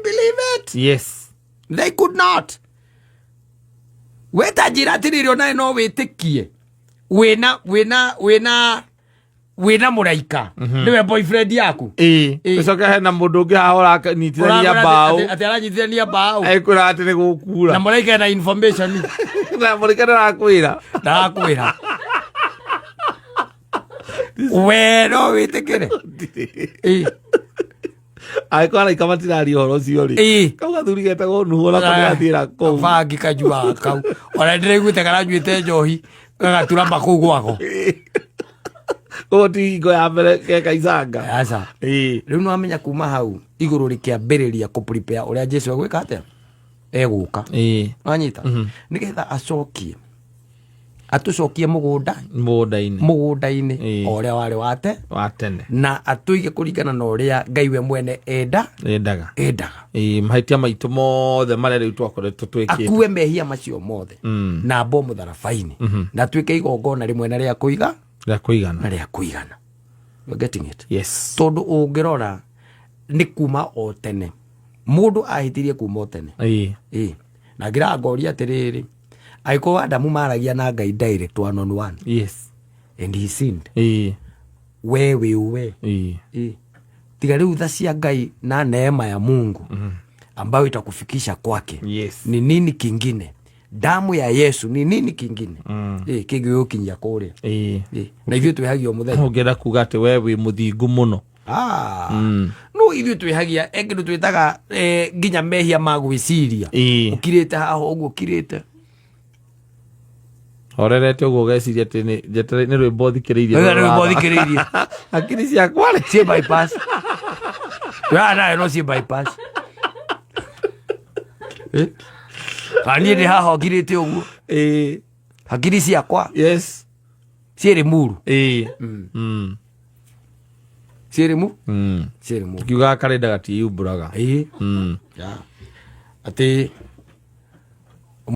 believe it. Yes. They could not. Weta jiratiriro na no witikie. Wina muraika. Niwe boyfriend yaku. Ucoka hena mundu ungi hahora nyitithania mbao. Ati aranyitithania mbao. Ekura ati ni gukura. Na muraika na information. Na muraika ndakwira. Ndakwira. We no witikire. Aiko ara ikama tirari horo cio ri. Kauga thuri getagwo nuhu na kurathira ko. Bangi kajua kau. Ora ndireguite kana njuite njohi. Gaturamba kuu gwako. Oti go ya mbere ke kaisanga. Asa. Riu no amenya kuma hau iguru rikiambiriria ku prepare uria Jesu agwika atia. Eguka. Anyita. Nigetha acokie. Atucokie mugunda-ini oria wari watene na atuige kuringana na uria Ngai we mwene endaga mahaitia maitu mothe maria riu twakoretwo twikite akue mehia macio mothe na mbomu tharabaini na twike igongona rimwe na ria kuigana you getting it? Yes. Tondu ungirora ni kuma o tene mundu ahitirie kuma o tene na ngira ngoria atiriri aiko Adamu maragia na Ngai direct one on one. Yes. And he sinned. We. Tiga riu tha cia Ngai na neema ya Mungu ambayo itakufikisha kwake. Yes. Ni nini kingine? Damu ya Yesu ni nini kingine? Kingiyukinyia kuria. Na ivyo twihagio muthenya. Ongera kuga ati we wi muthingu muno. No ivyo twihagia engiru twitaga nginya mehia magwiciria. Ukirite haho uguo ukirite. Orerete uguo geciria ati ni rwimbo thikiriirie. Akiri cia kwale cie bypass. Na no cie bypass. Ani ni haho girite uguo. Akiri cia kwa. Yes. Ciere muru. Ciere mu? Ciere mu. Kiuga karenda gati umburaga. Ati